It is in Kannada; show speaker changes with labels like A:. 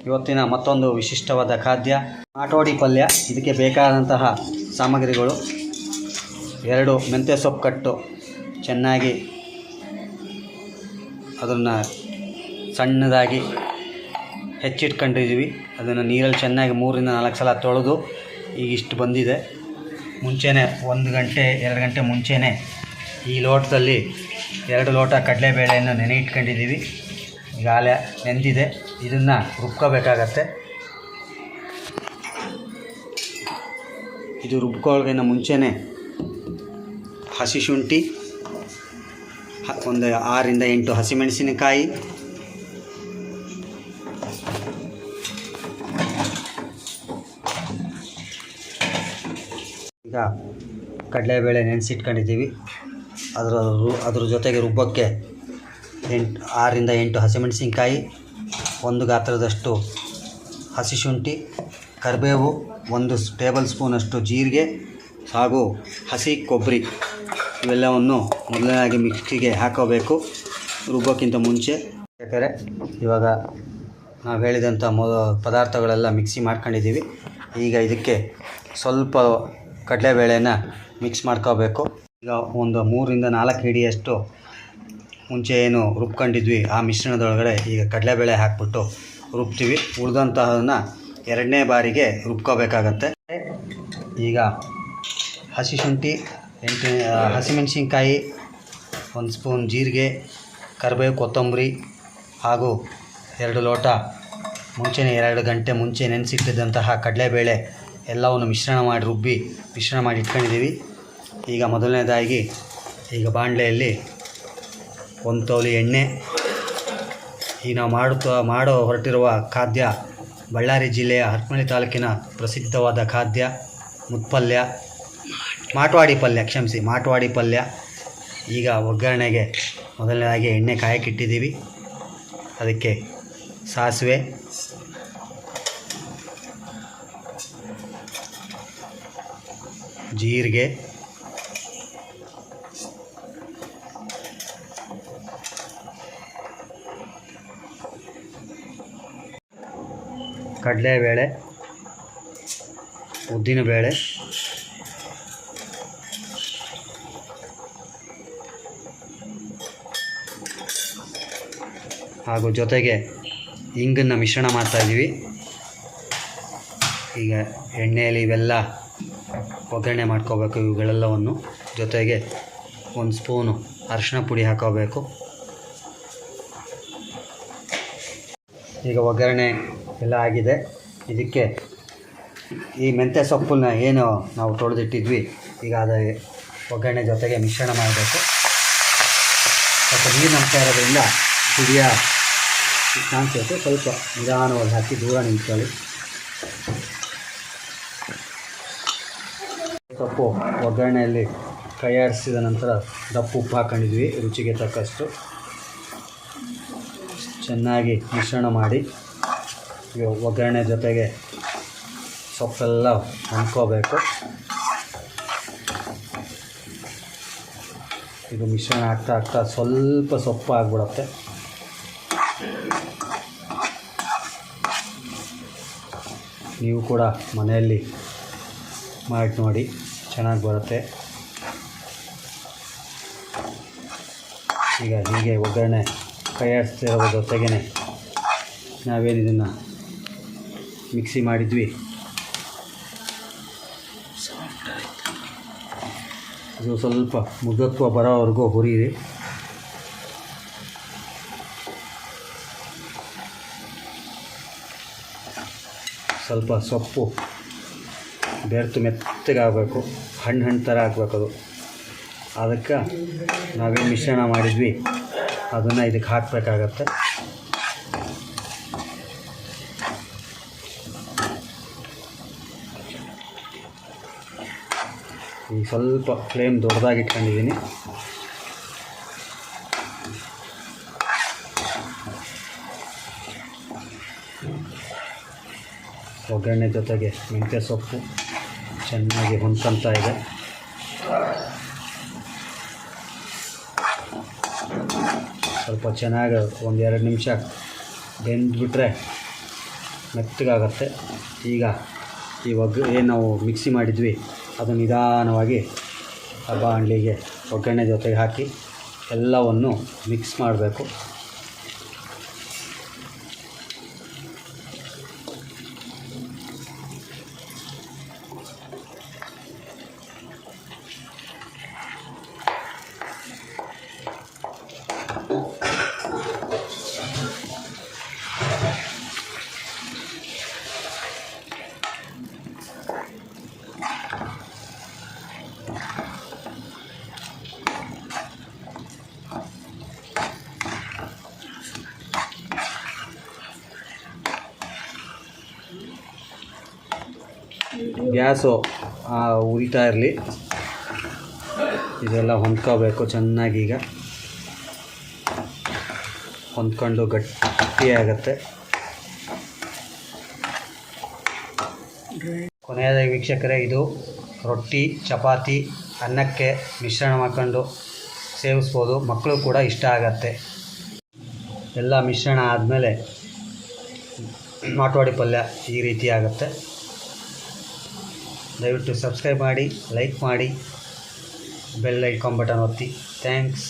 A: ಇವತ್ತಿನ ಮತ್ತೊಂದು ವಿಶಿಷ್ಟವಾದ ಖಾದ್ಯ ನಾಟೋಡಿ ಪಲ್ಯ. ಇದಕ್ಕೆ ಬೇಕಾದಂತಹ ಸಾಮಗ್ರಿಗಳು: 2 ಮೆಂತ್ಯ ಸೊಪ್ಪು ಕಟ್ಟು ಚೆನ್ನಾಗಿ ಅದನ್ನು ಸಣ್ಣದಾಗಿ ಹೆಚ್ಚಿಟ್ಕೊಂಡಿದ್ದೀವಿ. ಅದನ್ನು ನೀರಲ್ಲಿ ಚೆನ್ನಾಗಿ 3 ರಿಂದ 4 ಸಲ ತೊಳೆದು ಈಗ ಇಷ್ಟು ಬಂದಿದೆ. ಮುಂಚೆನೇ 1 ಗಂಟೆ 2 ಗಂಟೆ ಮುಂಚೆನೇ ಈ ಲೋಟದಲ್ಲಿ 2 ಲೋಟ ಕಡಲೆಬೇಳೆಯನ್ನು ನೆನೆ ಇಟ್ಕೊಂಡಿದ್ದೀವಿ. ಈಗಾಗಲೇ ನೆಂದಿದೆ. ಇದನ್ನು ರುಬ್ಕೋಬೇಕಾಗತ್ತೆ. ಇದು ರುಬ್ಕೊಳ್ಳೋಕ್ಕಿಂತ ಮುಂಚೆನೇ ಹಸಿ ಶುಂಠಿ, ಒಂದು 6 ರಿಂದ 8 ಹಸಿಮೆಣಸಿನಕಾಯಿ, ಈಗ ಕಡಲೆಬೇಳೆ ನೆನೆಸಿಟ್ಕೊಂಡಿದ್ದೀವಿ. ಅದ್ರ ಜೊತೆಗೆ ರುಬ್ಬಕ್ಕೆ 6 ರಿಂದ 8 ಹಸಿಮೆಣಸಿನಕಾಯಿ, 1 ಗಾತ್ರದಷ್ಟು ಹಸಿ ಶುಂಠಿ, ಕರಿಬೇವು, 1 ಟೇಬಲ್ ಸ್ಪೂನಷ್ಟು ಜೀರಿಗೆ ಹಾಗೂ ಹಸಿ ಕೊಬ್ಬರಿ ಇವೆಲ್ಲವನ್ನು ಮೊದಲನೇದಾಗಿ ಮಿಕ್ಸಿಗೆ ಹಾಕೋಬೇಕು ರುಬ್ಬೋಕ್ಕಿಂತ ಮುಂಚೆ. ಯಾಕಂದರೆ ಇವಾಗ ನಾವು ಹೇಳಿದಂಥ ಪದಾರ್ಥಗಳೆಲ್ಲ ಮಿಕ್ಸಿ ಮಾಡ್ಕೊಂಡಿದ್ದೀವಿ. ಈಗ ಇದಕ್ಕೆ ಸ್ವಲ್ಪ ಕಡಲೆಬೇಳೆನ ಮಿಕ್ಸ್ ಮಾಡ್ಕೋಬೇಕು. ಈಗ ಒಂದು 3 ರಿಂದ 4 ಹಿಡಿಯಷ್ಟು ಮುಂಚೆ ಏನು ರುಬ್ಕೊಂಡಿದ್ವಿ ಆ ಮಿಶ್ರಣದೊಳಗಡೆ ಈಗ ಕಡಲೆಬೇಳೆ ಹಾಕ್ಬಿಟ್ಟು ರುಬ್ತೀವಿ. ಉಳಿದಂತಹದನ್ನು 2ನೇ ಬಾರಿಗೆ ರುಬ್ಕೋಬೇಕಾಗತ್ತೆ. ಈಗ ಹಸಿ ಶುಂಠಿ, 8 ಹಸಿಮೆಣಸಿನ್ಕಾಯಿ, 1 ಸ್ಪೂನ್ ಜೀರಿಗೆ, ಕರಿಬೇವು, ಕೊತ್ತಂಬರಿ ಹಾಗೂ 2 ಲೋಟ ಮುಂಚೆನೇ 2 ಗಂಟೆ ಮುಂಚೆ ನೆನೆಸಿಟ್ಟಿದ್ದಂತಹ ಕಡಲೆಬೇಳೆ ಎಲ್ಲವನ್ನು ಮಿಶ್ರಣ ಮಾಡಿ ಇಟ್ಕೊಂಡಿದ್ದೀವಿ. ಈಗ ಮೊದಲನೇದಾಗಿ ಈಗ ಬಾಣಲೆಯಲ್ಲಿ 1 ತೌಲಿ ಎಣ್ಣೆ. ಈಗ ನಾವು ಮಾಡೋ ಹೊರಟಿರುವ ಖಾದ್ಯ ಬಳ್ಳಾರಿ ಜಿಲ್ಲೆಯ ಹರಪನಹಳ್ಳಿ ತಾಲೂಕಿನ ಪ್ರಸಿದ್ಧವಾದ ಖಾದ್ಯ ಮಾಟವಾಡಿ ಪಲ್ಯ. ಈಗ ಒಗ್ಗರಣೆಗೆ ಮೊದಲನೇದಾಗಿ ಎಣ್ಣೆ ಕಾಯಕ್ಕಿಟ್ಟಿದ್ದೀವಿ. ಅದಕ್ಕೆ ಸಾಸಿವೆ, ಜೀರಿಗೆ, ಕಡಲೆಬೇಳೆ, ಉದ್ದಿನಬೇಳೆ, ಹಾಗೂ ಜೊತೆಗೆ ಇಂಗನ್ನು ಮಿಶ್ರಣ ಮಾಡ್ತಾಯಿದ್ದೀವಿ. ಈಗ ಎಣ್ಣೆಯಲ್ಲಿ ಇವೆಲ್ಲ ಒಗ್ಗರಣೆ ಮಾಡ್ಕೋಬೇಕು ಇವುಗಳೆಲ್ಲವನ್ನು. ಜೊತೆಗೆ 1 ಸ್ಪೂನು ಅರಿಶಿಣ ಪುಡಿ ಹಾಕೋಬೇಕು. ಈಗ ಒಗ್ಗರಣೆ ಎಲ್ಲ ಆಗಿದೆ. ಇದಕ್ಕೆ ಈ ಮೆಂತ್ಯ ಸೊಪ್ಪನ್ನ ಏನು ನಾವು ತೊಳೆದಿಟ್ಟಿದ್ವಿ ಈಗ ಅದು ಒಗ್ಗರಣೆ ಜೊತೆಗೆ ಮಿಶ್ರಣ ಮಾಡಬೇಕು. ಸ್ವಲ್ಪ ನೀರು ನಂಬ್ತಾ ಇರೋದ್ರಿಂದ ಹಿಡಿಯ ಕಾಣಿಸುತ್ತೆ. ಸ್ವಲ್ಪ ನಿಧಾನವಾಗಿ ಹಾಕಿ ದೂರ ನಿಂತ್ಕೊಳ್ಳಿ. ಸೊಪ್ಪು ಒಗ್ಗರಣೆಯಲ್ಲಿ ಕೈ ಆಡಿಸಿದ ನಂತರ ದಪ್ಪ ಉಪ್ಪು ಹಾಕೊಂಡಿದ್ವಿ ರುಚಿಗೆ ತಕ್ಕಷ್ಟು. ಚೆನ್ನಾಗಿ ಮಿಶ್ರಣ ಮಾಡಿ ಒಗ್ಗರಣೆ ಜೊತೆಗೆ ಸೊಪ್ಪೆಲ್ಲ ಹೊಂದ್ಕೋಬೇಕು. ಇದು ಮಿಶ್ರಣ ಆಗ್ತಾ ಸ್ವಲ್ಪ ಸೊಪ್ಪು ಆಗಿಬಿಡುತ್ತೆ. ನೀವು ಕೂಡ ಮನೆಯಲ್ಲಿ ಮಾಡಿ ನೋಡಿ, ಚೆನ್ನಾಗಿ ಬರುತ್ತೆ. ಈಗ ಹೀಗೆ ಒಗ್ಗರಣೆ ಕೈ ಆಡಿಸ್ತಿರೋ ಜೊತೆಗೇ ನಾವೇನು ಇದನ್ನು ಮಿಕ್ಸಿ ಮಾಡಿದ್ವಿ ಅದು ಸ್ವಲ್ಪ ಮುದ್ದತ್ವ ಬರೋವರೆಗೂ ಹುರಿಯಿರಿ. ಸ್ವಲ್ಪ ಸೊಪ್ಪು ಬೆರೆತು ಮೆತ್ತಗಾಗಬೇಕು, ಹಣ್ಣು ಥರ ಆಗಬೇಕದು. ಅದಕ್ಕೆ ನಾವೇನು ಮಿಶ್ರಣ ಮಾಡಿದ್ವಿ ಅದನ್ನು ಇದಕ್ಕೆ ಹಾಕಬೇಕಾಗತ್ತೆ. ಈಗ ಸ್ವಲ್ಪ ಫ್ಲೇಮ್ ದೊಡ್ಡದಾಗಿ ಇಟ್ಕೊಂಡಿದ್ದೀನಿ. ಒಗ್ಗರಣೆ ಜೊತೆಗೆ ಮೆಂತ್ಯ ಸೊಪ್ಪು ಚೆನ್ನಾಗಿ ಹೊಂದ್ಕೊಳ್ತಾ ಇದೆ. ಸ್ವಲ್ಪ ಚೆನ್ನಾಗಿ 1-2 ನಿಮಿಷ ಬೆಂದ್ಬಿಟ್ರೆ ಮೆತ್ತಗಾಗತ್ತೆ. ಈಗ ಏನು ನಾವು ಮಿಕ್ಸಿ ಮಾಡಿದ್ವಿ ಅದು ನಿಧಾನವಾಗಿ ಆ ಬಾಣಲಿಗೆ ಒಗ್ಗರಣೆ ಜೊತೆಗೆ ಹಾಕಿ ಎಲ್ಲವನ್ನು ಮಿಕ್ಸ್ ಮಾಡಬೇಕು. ಗ್ಯಾಸು ಉರಿತಾ ಇರಲಿ, ಇದೆಲ್ಲ ಹೊಂದ್ಕೋಬೇಕು ಚೆನ್ನಾಗಿ. ಈಗ ಹೊಂದ್ಕೊಂಡು ಗಟ್ಟಿಯಾಗತ್ತೆ. ಕೊನೆಯದಾಗಿ ವೀಕ್ಷಕರೇ, ಇದು ರೊಟ್ಟಿ, ಚಪಾತಿ, ಅನ್ನಕ್ಕೆ ಮಿಶ್ರಣ ಮಾಡ್ಕೊಂಡು ಸೇವಿಸ್ಬೋದು. ಮಕ್ಕಳು ಕೂಡ ಇಷ್ಟ ಆಗತ್ತೆ. ಎಲ್ಲ ಮಿಶ್ರಣ ಆದಮೇಲೆ ನಾಟ್ವಾಡಿ ಪಲ್ಯ ಈ ರೀತಿ ಆಗುತ್ತೆ. ದಯವಿಟ್ಟು ಸಬ್ಸ್ಕ್ರೈಬ್ ಮಾಡಿ, ಲೈಕ್ ಮಾಡಿ, ಬೆಲ್ ಐಕಾನ್ ಬಟನ್ ಒತ್ತಿ. ಥ್ಯಾಂಕ್ಸ್.